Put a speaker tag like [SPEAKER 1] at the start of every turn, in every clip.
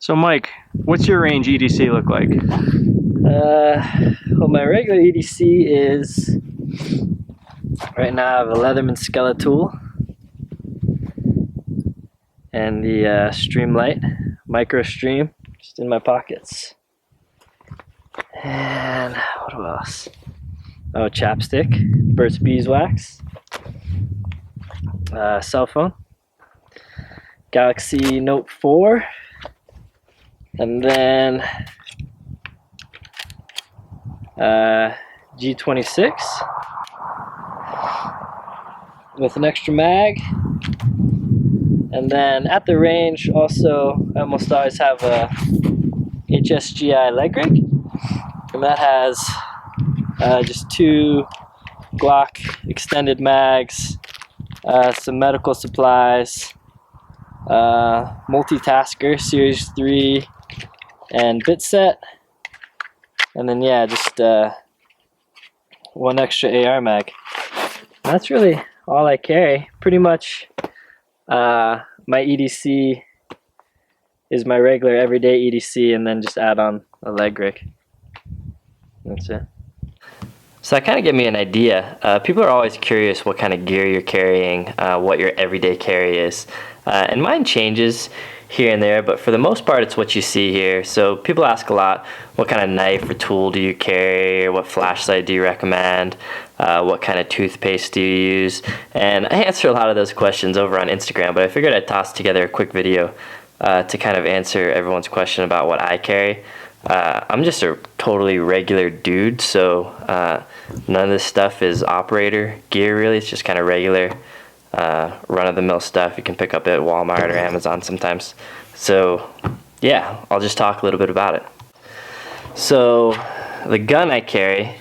[SPEAKER 1] So Mike, what's your range EDC look like?
[SPEAKER 2] Well, my regular EDC is right now I have a Leatherman Skeletool and the Streamlight Micro Stream just in my pockets. And what else? Oh, chapstick, Burt's Beeswax, cell phone, Galaxy Note 4, and then G26 with an extra mag. And then at the range also I almost always have a HSGI leg rig, and that has just two Glock extended mags, some medical supplies, multitasker Series 3 and bit set, and then yeah, just one extra AR mag. That's really all I carry. Pretty much my EDC is my regular everyday EDC, and then just add on a leg rig. That's it. So that kind of gave me an idea. People are always curious what kind of gear you're carrying, what your everyday carry is. And mine changes here and there, but for the most part it's what you see here. So people ask a lot, what kind of knife or tool do you carry, or what flashlight do you recommend, what kind of toothpaste do you use? And I answer a lot of those questions over on Instagram, but I figured I'd toss together a quick video to kind of answer everyone's question about what I carry. I'm just a totally regular dude, so none of this stuff is operator gear really. It's just kind of regular run-of-the-mill stuff you can pick up at Walmart or Amazon sometimes. So yeah, I'll just talk a little bit about it. So the gun I carry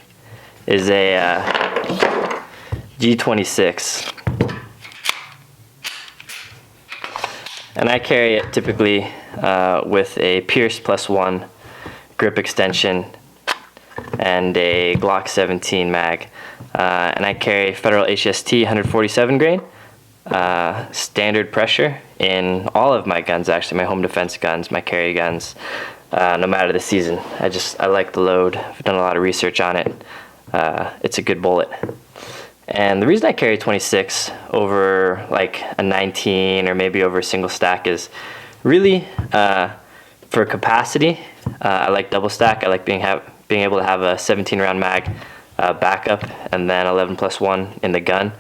[SPEAKER 2] is a G26, and I carry it typically with a Pierce +1 grip extension and a Glock 17 mag, and I carry Federal HST 147 grain standard pressure in all of my guns, actually, my home defense guns, my carry guns, no matter the season. I like the load. I've done a lot of research on it. It's a good bullet. And the reason I carry 26 over like a 19 or maybe over a single stack is really for capacity. I like double stack. I like being able to have a 17 round mag backup and then 11+1 in the gun.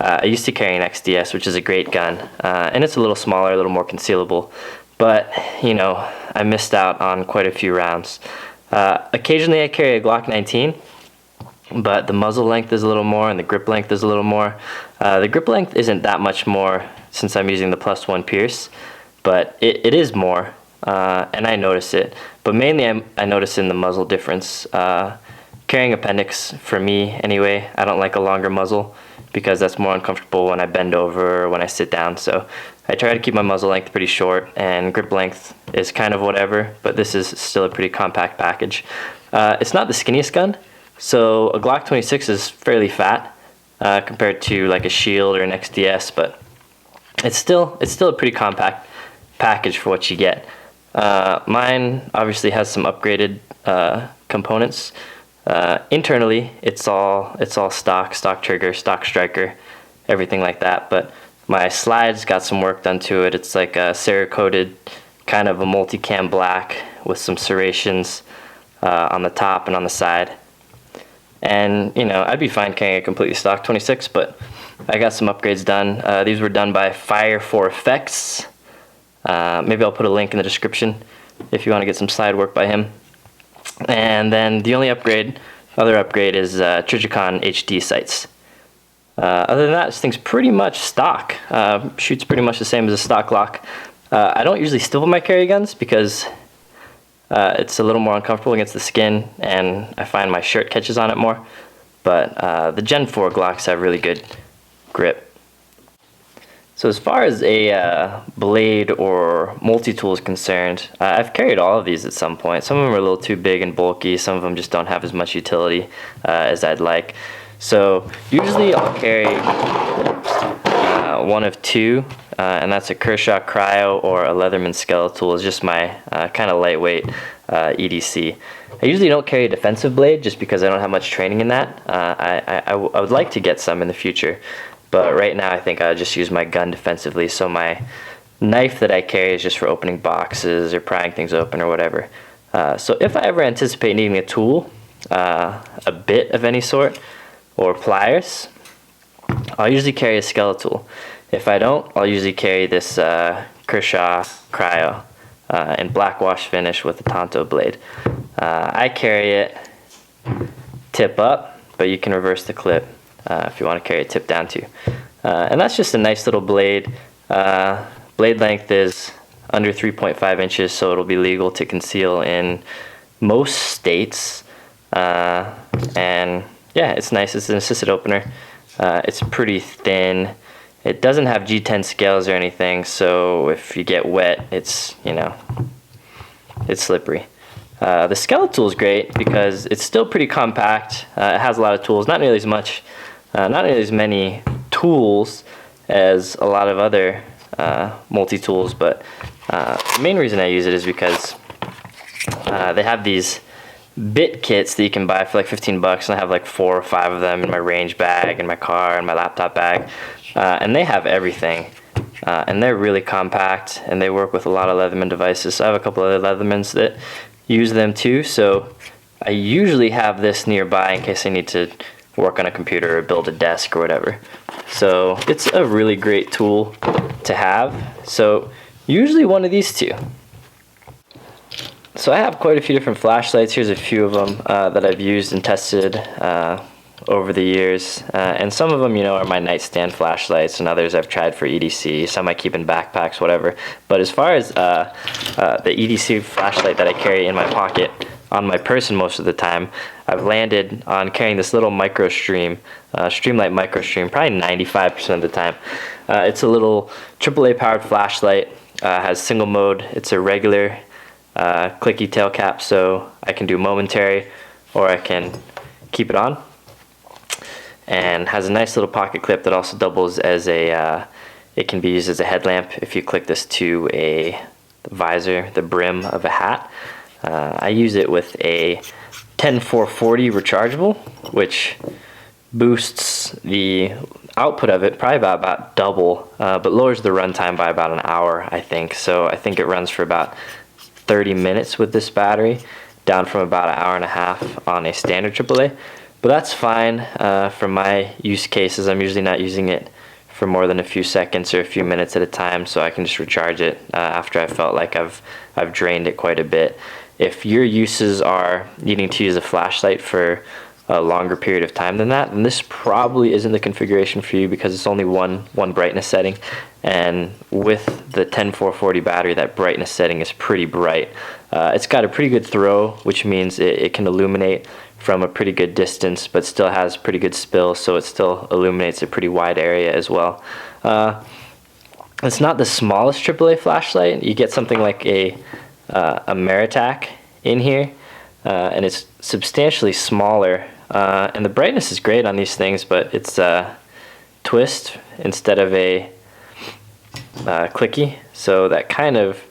[SPEAKER 2] I used to carry an XDS, which is a great gun, and it's a little smaller, a little more concealable, but you know, I missed out on quite a few rounds. Occasionally I carry a Glock 19, but the muzzle length is a little more and the grip length is a little more. The grip length isn't that much more since I'm using the +1 Pierce, but it is more, and I notice it. But mainly I notice in the muzzle difference. Carrying appendix, for me anyway, I don't like a longer muzzle because that's more uncomfortable when I bend over or when I sit down. So I try to keep my muzzle length pretty short, and grip length is kind of whatever, but this is still a pretty compact package. It's not the skinniest gun, so a Glock 26 is fairly fat compared to like a Shield or an XDS, but it's still a pretty compact package for what you get. Mine obviously has some upgraded components. Internally, it's all stock trigger, stock striker, everything like that. But my slides got some work done to it. It's like a Cerakoted, kind of a multicam black with some serrations on the top and on the side. And you know, I'd be fine carrying a completely stock 26, but I got some upgrades done. These were done by Fire for Effects. Maybe I'll put a link in the description if you want to get some slide work by him. And then the only other upgrade is Trijicon HD sights. Other than that, this thing's pretty much stock. Shoots pretty much the same as a stock Glock. I don't usually swivel my carry guns because it's a little more uncomfortable against the skin, and I find my shirt catches on it more. But the Gen 4 Glocks have really good grip. So as far as a blade or multi-tool is concerned, I've carried all of these at some point. Some of them are a little too big and bulky. Some of them just don't have as much utility as I'd like. So usually I'll carry one of two, and that's a Kershaw Cryo or a Leatherman Skeletal. Is just my kind of lightweight EDC. I usually don't carry a defensive blade just because I don't have much training in that. I would like to get some in the future, but right now I think I'll just use my gun defensively. So my knife that I carry is just for opening boxes or prying things open or whatever. So if I ever anticipate needing a tool, a bit of any sort, or pliers, I'll usually carry a skeletal. If I don't, I'll usually carry this Kershaw Cryo in black wash finish with a Tonto blade. I carry it tip up, but you can reverse the clip if you want to carry it tip down too. And that's just a nice little blade. Blade length is under 3.5 inches, so it'll be legal to conceal in most states. And yeah, it's nice. It's an assisted opener. It's pretty thin. It doesn't have G10 scales or anything, so if you get wet, it's, you know, it's slippery. The skeletal is great because it's still pretty compact. It has a lot of tools, not nearly as much, not nearly as many tools as a lot of other multi-tools, but the main reason I use it is because they have these bit kits that you can buy for like 15 bucks, and I have like 4 or 5 of them in my range bag, in my car, and my laptop bag, and they have everything, and they're really compact, and they work with a lot of Leatherman devices. So I have a couple other Leathermans that use them too, so I usually have this nearby in case I need to work on a computer or build a desk or whatever. So it's a really great tool to have. So usually one of these two. So I have quite a few different flashlights. Here's a few of them that I've used and tested over the years. And some of them, you know, are my nightstand flashlights, and others I've tried for EDC. Some I keep in backpacks, whatever. But as far as the EDC flashlight that I carry in my pocket on my person most of the time, I've landed on carrying this little Streamlight MicroStream, probably 95% of the time. It's a little AAA powered flashlight, has single mode. It's a regular clicky tail cap, so I can do momentary or I can keep it on, and has a nice little pocket clip that also doubles as a it can be used as a headlamp if you click this to a visor, the brim of a hat. I use it with a 10440 rechargeable, which boosts the output of it probably about double, but lowers the runtime by about an hour, I think. So I think it runs for about 30 minutes with this battery, down from about an hour and a half on a standard AAA. But that's fine for my use cases. I'm usually not using it for more than a few seconds or a few minutes at a time, so I can just recharge it after I felt like I've drained it quite a bit. If your uses are needing to use a flashlight for a longer period of time than that, then this probably isn't the configuration for you, because it's only one brightness setting, and with the 10440 battery, that brightness setting is pretty bright. It's got a pretty good throw, which means it can illuminate from a pretty good distance, but still has pretty good spill, so it still illuminates a pretty wide area as well. It's not the smallest AAA flashlight. You get something like a Meritac in here, and it's substantially smaller, and the brightness is great on these things, but it's a twist instead of a clicky, so that kind of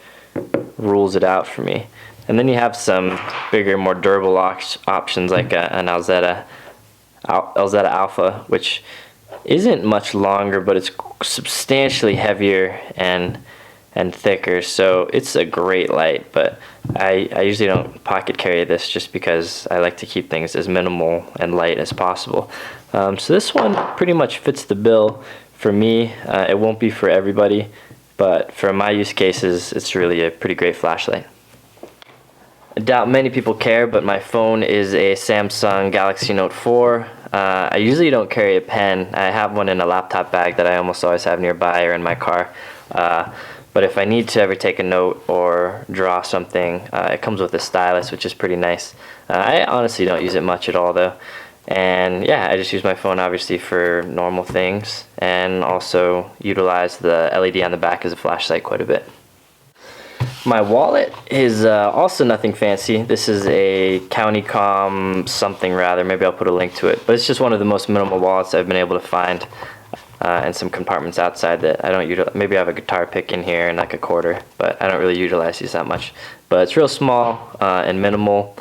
[SPEAKER 2] rules it out for me. And then you have some bigger, more durable options like an Alzetta Alpha, which isn't much longer, but it's substantially heavier and thicker, so it's a great light. But I usually don't pocket carry this just because I like to keep things as minimal and light as possible. So this one pretty much fits the bill for me. It won't be for everybody, but for my use cases, it's really a pretty great flashlight. I doubt many people care, but my phone is a Samsung Galaxy Note 4. I usually don't carry a pen. I have one in a laptop bag that I almost always have nearby or in my car. But if I need to ever take a note or draw something, it comes with a stylus, which is pretty nice. I honestly don't use it much at all though. And yeah, I just use my phone obviously for normal things, and also utilize the LED on the back as a flashlight quite a bit. My wallet is also nothing fancy. This is a CountyCom something rather. Maybe I'll put a link to it. But it's just one of the most minimal wallets I've been able to find. and some compartments outside that I don't utilize. Maybe I have a guitar pick in here and like a quarter, but I don't really utilize these that much. But it's real small and minimal,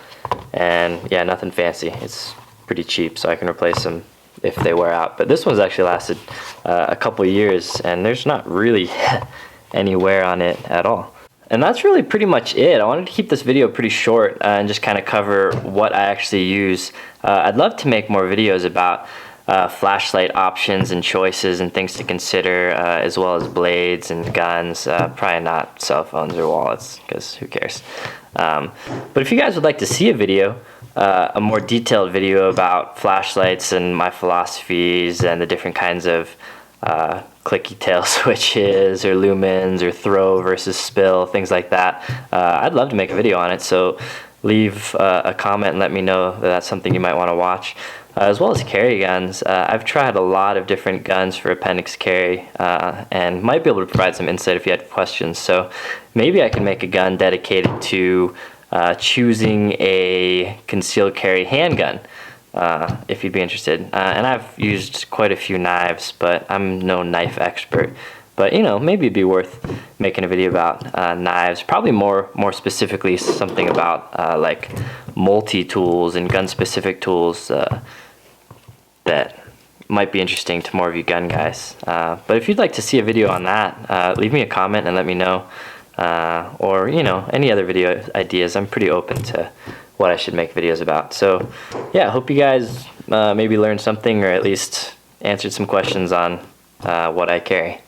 [SPEAKER 2] and yeah, nothing fancy. It's pretty cheap, so I can replace them if they wear out. But this one's actually lasted a couple years, and there's not really any wear on it at all. And that's really pretty much it. I wanted to keep this video pretty short and just kind of cover what I actually use. I'd love to make more videos about flashlight options and choices and things to consider, as well as blades and guns. Probably not cell phones or wallets, because who cares. But if you guys would like to see a video, a more detailed video about flashlights and my philosophies and the different kinds of clicky tail switches or lumens or throw versus spill, things like that, I'd love to make a video on it. So leave a comment and let me know that that's something you might want to watch. As well as carry guns. I've tried a lot of different guns for appendix carry, and might be able to provide some insight if you had questions. So maybe I can make a gun dedicated to choosing a concealed carry handgun, if you'd be interested. And I've used quite a few knives, but I'm no knife expert. But you know, maybe it'd be worth making a video about knives. Probably more specifically something about like multi-tools and gun-specific tools that might be interesting to more of you gun guys. But if you'd like to see a video on that, leave me a comment and let me know. Or you know, any other video ideas. I'm pretty open to what I should make videos about. So yeah, I hope you guys maybe learned something, or at least answered some questions on what I carry.